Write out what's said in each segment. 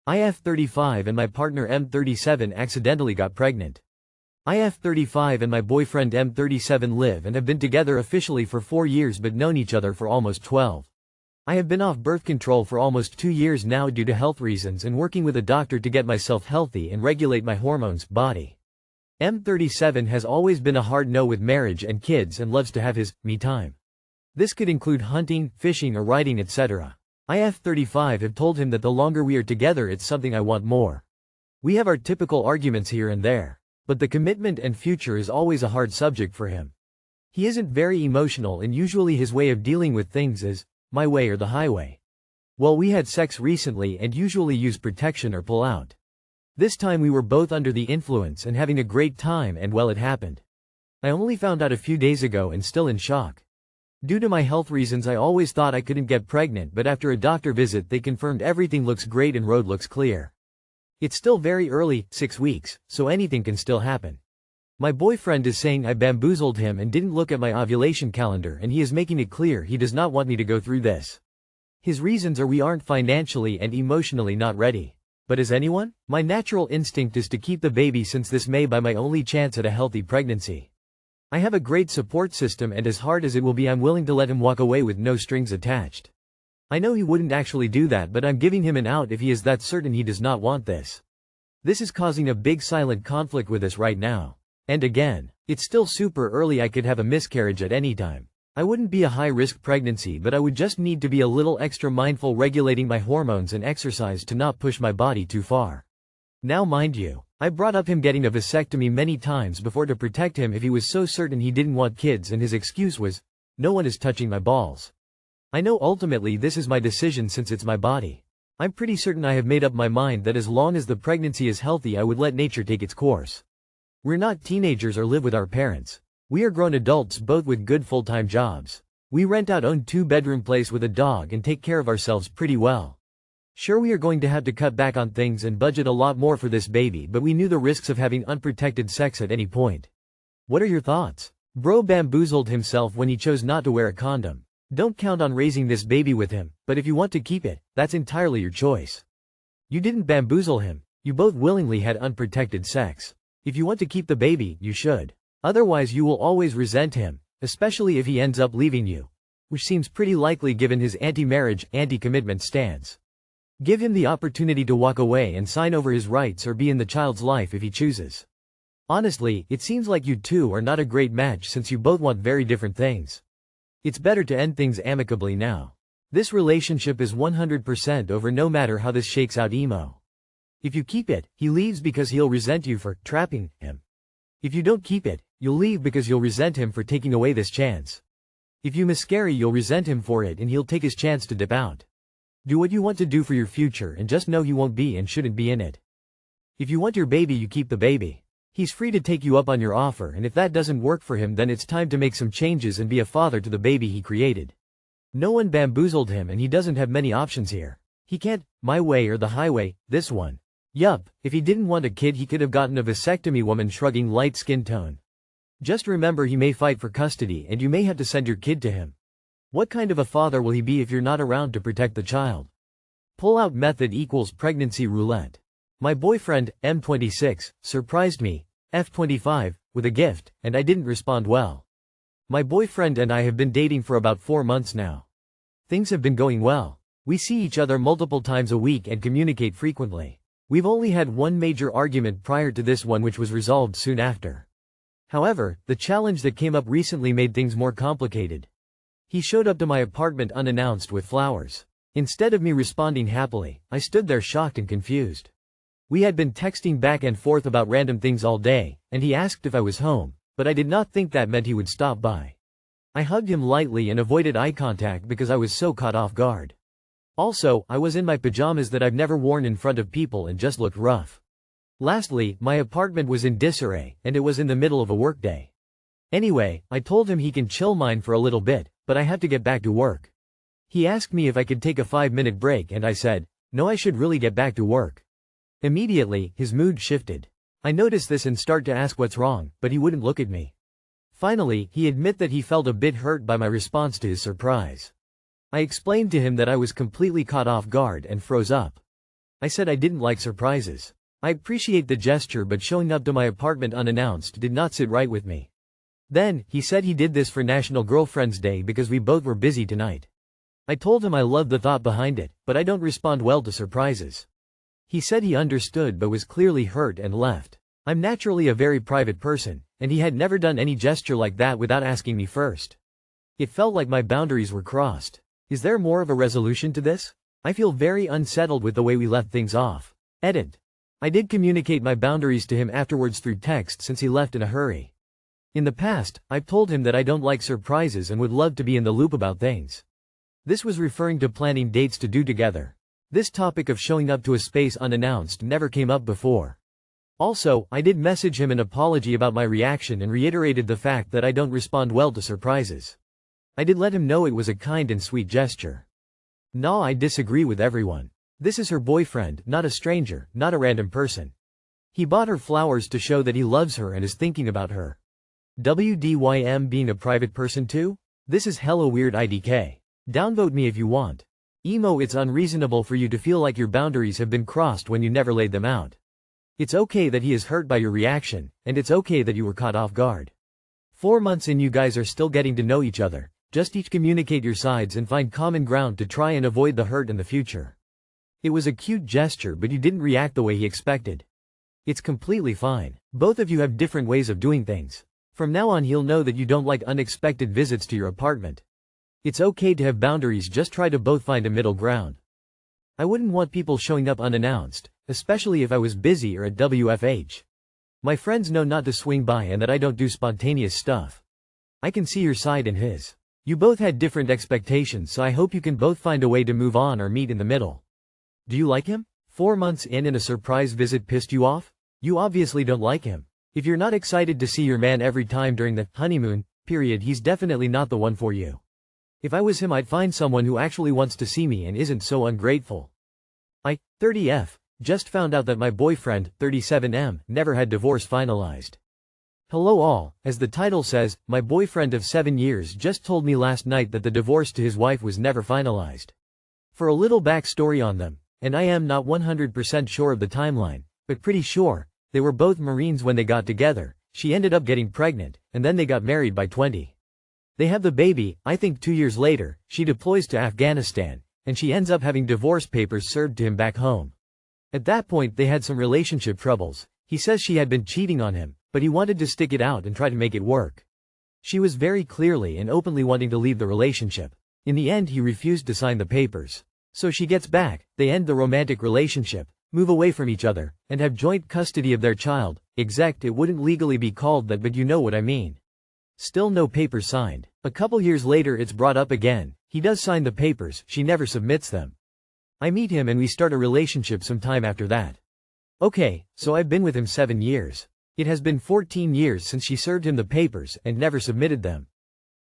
I F35 and my partner M37 accidentally got pregnant. I F35 and my boyfriend M37 live and have been together officially for 4 years but known each other for almost 12. I have been off birth control for almost 2 years now due to health reasons and working with a doctor to get myself healthy and regulate my hormones, body. M37 has always been a hard no with marriage and kids and loves to have his me time. This could include hunting, fishing or riding, etc. I F35 have told him that the longer we are together it's something I want more. We have our typical arguments here and there. But the commitment and future is always a hard subject for him. He isn't very emotional and usually his way of dealing with things is, my way or the highway. Well, we had sex recently and usually use protection or pull out. This time we were both under the influence and having a great time and well it happened. I only found out a few days ago and still in shock. Due to my health reasons I always thought I couldn't get pregnant but after a doctor visit they confirmed everything looks great and road looks clear. It's still very early, 6 weeks, so anything can still happen. My boyfriend is saying I bamboozled him and didn't look at my ovulation calendar and he is making it clear he does not want me to go through this. His reasons are we aren't financially and emotionally not ready. But is anyone? My natural instinct is to keep the baby since this may be my only chance at a healthy pregnancy. I have a great support system and as hard as it will be I'm willing to let him walk away with no strings attached. I know he wouldn't actually do that but I'm giving him an out if he is that certain he does not want this. This is causing a big silent conflict with us right now. And again, it's still super early, I could have a miscarriage at any time. I wouldn't be a high-risk pregnancy but I would just need to be a little extra mindful regulating my hormones and exercise to not push my body too far. Now mind you, I brought up him getting a vasectomy many times before to protect him if he was so certain he didn't want kids and his excuse was, no one is touching my balls. I know ultimately this is my decision since it's my body. I'm pretty certain I have made up my mind that as long as the pregnancy is healthy I would let nature take its course. We're not teenagers or live with our parents. We are grown adults both with good full-time jobs. We rent out own 2-bedroom place with a dog and take care of ourselves pretty well. Sure, we are going to have to cut back on things and budget a lot more for this baby but we knew the risks of having unprotected sex at any point. What are your thoughts? Bro bamboozled himself when he chose not to wear a condom. Don't count on raising this baby with him, but if you want to keep it, that's entirely your choice. You didn't bamboozle him, you both willingly had unprotected sex. If you want to keep the baby, you should. Otherwise you will always resent him, especially if he ends up leaving you. Which seems pretty likely given his anti-marriage, anti-commitment stance. Give him the opportunity to walk away and sign over his rights or be in the child's life if he chooses. Honestly, it seems like you two are not a great match since you both want very different things. It's better to end things amicably now. This relationship is 100% over no matter how this shakes out emo. If you keep it, he leaves because he'll resent you for trapping him. If you don't keep it, you'll leave because you'll resent him for taking away this chance. If you miscarry you'll resent him for it and he'll take his chance to dip out. Do what you want to do for your future and just know he won't be and shouldn't be in it. If you want your baby you keep the baby. He's free to take you up on your offer and if that doesn't work for him then it's time to make some changes and be a father to the baby he created. No one bamboozled him and he doesn't have many options here. He can't, my way or the highway, this one. Yup, if he didn't want a kid he could have gotten a vasectomy, woman shrugging, light skin tone. Just remember he may fight for custody and you may have to send your kid to him. What kind of a father will he be if you're not around to protect the child? Pull-out method equals pregnancy roulette. My boyfriend, M26, surprised me, F25, with a gift, and I didn't respond well. My boyfriend and I have been dating for about 4 months now. Things have been going well. We see each other multiple times a week and communicate frequently. We've only had one major argument prior to this one which was resolved soon after. However, the challenge that came up recently made things more complicated. He showed up to my apartment unannounced with flowers. Instead of me responding happily, I stood there shocked and confused. We had been texting back and forth about random things all day, and he asked if I was home, but I did not think that meant he would stop by. I hugged him lightly and avoided eye contact because I was so caught off guard. Also, I was in my pajamas that I've never worn in front of people and just looked rough. Lastly, my apartment was in disarray, and it was in the middle of a workday. Anyway, I told him he can chill mine for a little bit, but I have to get back to work. He asked me if I could take a 5-minute break and I said, no, I should really get back to work. Immediately, his mood shifted. I noticed this and start to ask what's wrong, but he wouldn't look at me. Finally, he admitted that he felt a bit hurt by my response to his surprise. I explained to him that I was completely caught off guard and froze up. I said I didn't like surprises. I appreciate the gesture, but showing up to my apartment unannounced did not sit right with me. Then, he said he did this for National Girlfriend's Day because we both were busy tonight. I told him I loved the thought behind it, but I don't respond well to surprises. He said he understood but was clearly hurt and left. I'm naturally a very private person, and he had never done any gesture like that without asking me first. It felt like my boundaries were crossed. Is there more of a resolution to this? I feel very unsettled with the way we left things off. Edit. I did communicate my boundaries to him afterwards through text since he left in a hurry. In the past, I've told him that I don't like surprises and would love to be in the loop about things. This was referring to planning dates to do together. This topic of showing up to a space unannounced never came up before. Also, I did message him an apology about my reaction and reiterated the fact that I don't respond well to surprises. I did let him know it was a kind and sweet gesture. Nah, I disagree with everyone. This is her boyfriend, not a stranger, not a random person. He bought her flowers to show that he loves her and is thinking about her. WDYM being a private person too? This is hella weird IDK. Downvote me if you want. Emo, it's unreasonable for you to feel like your boundaries have been crossed when you never laid them out. It's okay that he is hurt by your reaction, and it's okay that you were caught off guard. 4 months in, you guys are still getting to know each other. Just each communicate your sides and find common ground to try and avoid the hurt in the future. It was a cute gesture, but you didn't react the way he expected. It's completely fine. Both of you have different ways of doing things. From now on he'll know that you don't like unexpected visits to your apartment. It's okay to have boundaries, just try to both find a middle ground. I wouldn't want people showing up unannounced, especially if I was busy or at WFH. My friends know not to swing by and that I don't do spontaneous stuff. I can see your side and his. You both had different expectations, so I hope you can both find a way to move on or meet in the middle. Do you like him? 4 months in and a surprise visit pissed you off? You obviously don't like him. If you're not excited to see your man every time during the honeymoon period, he's definitely not the one for you. If I was him, I'd find someone who actually wants to see me and isn't so ungrateful. I, 30F, just found out that my boyfriend, 37M, never had divorce finalized. Hello all, as the title says, my boyfriend of 7 years just told me last night that the divorce to his wife was never finalized. For a little backstory on them, and I am not 100% sure of the timeline, but pretty sure, they were both Marines when they got together. She ended up getting pregnant, and then they got married by 20. They have the baby. I think 2 years later, she deploys to Afghanistan, and she ends up having divorce papers served to him back home. At that point they had some relationship troubles. He says she had been cheating on him, but he wanted to stick it out and try to make it work. She was very clearly and openly wanting to leave the relationship. In the end he refused to sign the papers. So she gets back, they end the romantic relationship, move away from each other, and have joint custody of their child. It wouldn't legally be called that, but you know what I mean. Still no papers signed. A couple years later it's brought up again. He does sign the papers, she never submits them. I meet him and we start a relationship some time after that. Okay, so I've been with him 7 years. It has been 14 years since she served him the papers and never submitted them.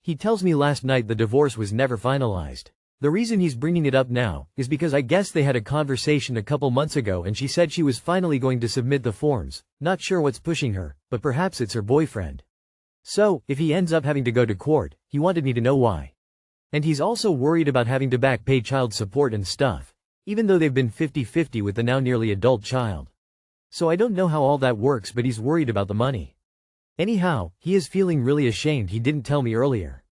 He tells me last night the divorce was never finalized. The reason he's bringing it up now is because I guess they had a conversation a couple months ago and she said she was finally going to submit the forms. Not sure what's pushing her, but perhaps it's her boyfriend. So, if he ends up having to go to court, he wanted me to know why. And he's also worried about having to back pay child support and stuff, even though they've been 50-50 with the now nearly adult child. So I don't know how all that works, but he's worried about the money. Anyhow, he is feeling really ashamed he didn't tell me earlier.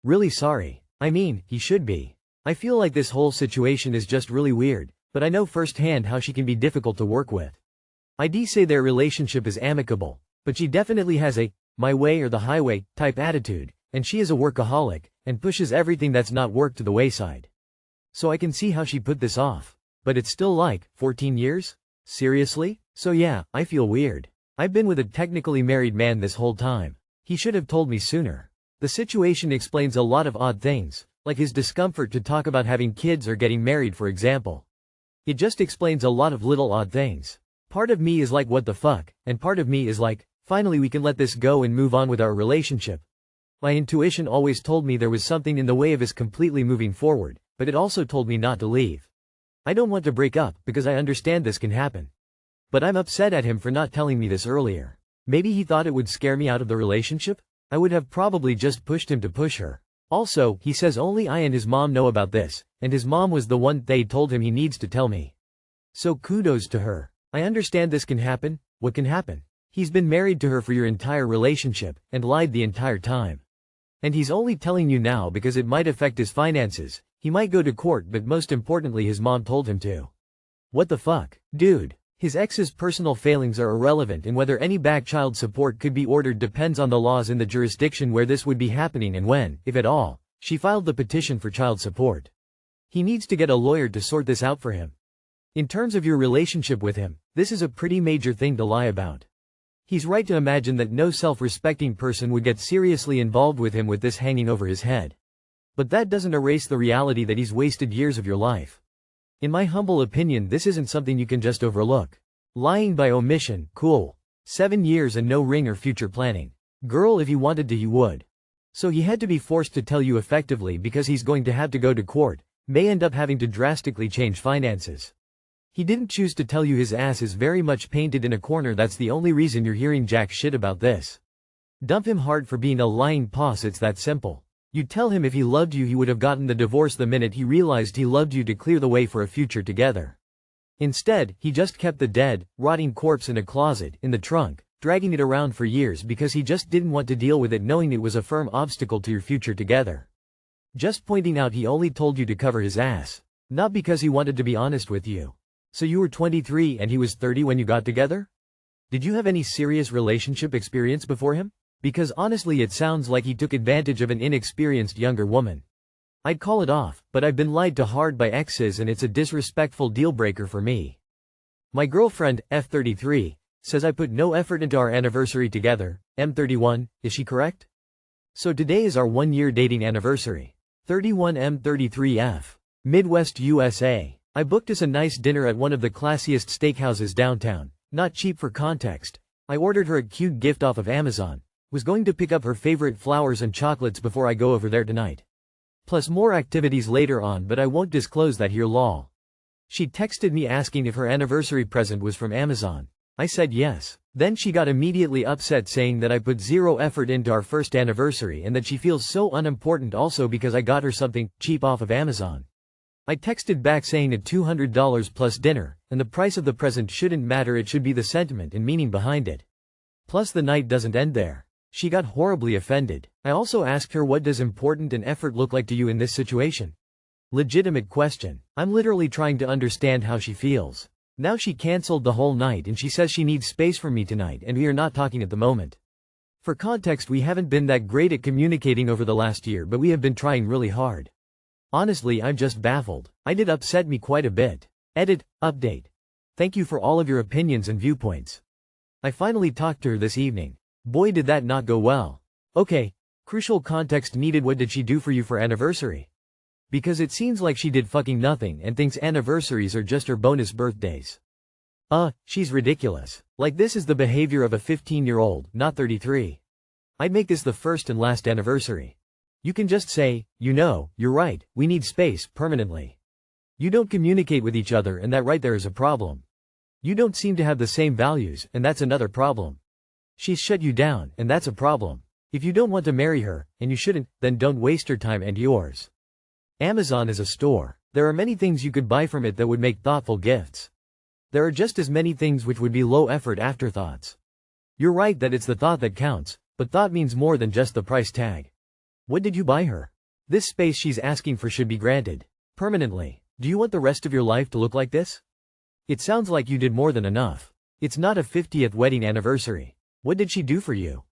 Really sorry. I mean, he should be. I feel like this whole situation is just really weird, but I know firsthand how she can be difficult to work with. I'd say their relationship is amicable, but she definitely has a my way or the highway type attitude, and she is a workaholic, and pushes everything that's not work to the wayside. So I can see how she put this off. But it's still like, 14 years? Seriously? So yeah, I feel weird. I've been with a technically married man this whole time. He should have told me sooner. The situation explains a lot of odd things, like his discomfort to talk about having kids or getting married, for example. It just explains a lot of little odd things. Part of me is like, what the fuck, and part of me is like, finally we can let this go and move on with our relationship. My intuition always told me there was something in the way of us completely moving forward, but it also told me not to leave. I don't want to break up, because I understand this can happen. But I'm upset at him for not telling me this earlier. Maybe he thought it would scare me out of the relationship? I would have probably just pushed him to push her. Also, he says only I and his mom know about this, and his mom was the one they told him he needs to tell me. So kudos to her. I understand this can happen. What can happen? He's been married to her for your entire relationship, and lied the entire time. And he's only telling you now because it might affect his finances. He might go to court, but most importantly his mom told him to. What the fuck? Dude. His ex's personal failings are irrelevant, and whether any back child support could be ordered depends on the laws in the jurisdiction where this would be happening and when, if at all, she filed the petition for child support. He needs to get a lawyer to sort this out for him. In terms of your relationship with him, this is a pretty major thing to lie about. He's right to imagine that no self-respecting person would get seriously involved with him with this hanging over his head. But that doesn't erase the reality that he's wasted years of your life. In my humble opinion, this isn't something you can just overlook. Lying by omission, cool. 7 years and no ring or future planning. Girl, if he wanted to he would. So he had to be forced to tell you effectively because he's going to have to go to court, may end up having to drastically change finances. He didn't choose to tell you. His ass is very much painted in a corner. That's the only reason you're hearing jack shit about this. Dump him hard for being a lying puss. It's that simple. You'd tell him if he loved you he would have gotten the divorce the minute he realized he loved you to clear the way for a future together. Instead, he just kept the dead, rotting corpse in a closet, in the trunk, dragging it around for years because he just didn't want to deal with it, knowing it was a firm obstacle to your future together. Just pointing out, he only told you to cover his ass. Not because he wanted to be honest with you. So you were 23 and he was 30 when you got together? Did you have any serious relationship experience before him? Because honestly it sounds like he took advantage of an inexperienced younger woman. I'd call it off, but I've been lied to hard by exes and it's a disrespectful deal breaker for me. My girlfriend, F35, says I put no effort into our anniversary together. M31, is she correct? So today is our 1-year dating anniversary. 31 M33F. Midwest USA. I booked us a nice dinner at one of the classiest steakhouses downtown. Not cheap for context. I ordered her a cute gift off of Amazon. Was going to pick up her favorite flowers and chocolates before I go over there tonight. Plus more activities later on, but I won't disclose that here lol. She texted me asking if her anniversary present was from Amazon. I said yes. Then she got immediately upset saying that I put zero effort into our first anniversary and that she feels so unimportant also because I got her something cheap off of Amazon. I texted back saying at $200 plus dinner, and the price of the present shouldn't matter, it should be the sentiment and meaning behind it. Plus the night doesn't end there. She got horribly offended. I also asked her, what does important and effort look like to you in this situation? Legitimate question. I'm literally trying to understand how she feels. Now she cancelled the whole night and she says she needs space from me tonight and we are not talking at the moment. For context, we haven't been that great at communicating over the last year, but we have been trying really hard. Honestly, I'm just baffled. It did upset me quite a bit. Edit, update. Thank you for all of your opinions and viewpoints. I finally talked to her this evening. Boy did that not go well. Okay, crucial context needed. What did she do for you for anniversary? Because it seems like she did fucking nothing and thinks anniversaries are just her bonus birthdays. She's ridiculous. Like, this is the behavior of a 15-year-old, not 33. I'd make this the first and last anniversary. You can just say, you know, you're right, we need space, permanently. You don't communicate with each other and that right there is a problem. You don't seem to have the same values and that's another problem. She's shut you down and that's a problem. If you don't want to marry her, and you shouldn't, then don't waste her time and yours. Amazon is a store. There are many things you could buy from it that would make thoughtful gifts. There are just as many things which would be low-effort afterthoughts. You're right that it's the thought that counts, but thought means more than just the price tag. What did you buy her? This space she's asking for should be granted. Permanently. Do you want the rest of your life to look like this? It sounds like you did more than enough. It's not a 50th wedding anniversary. What did she do for you?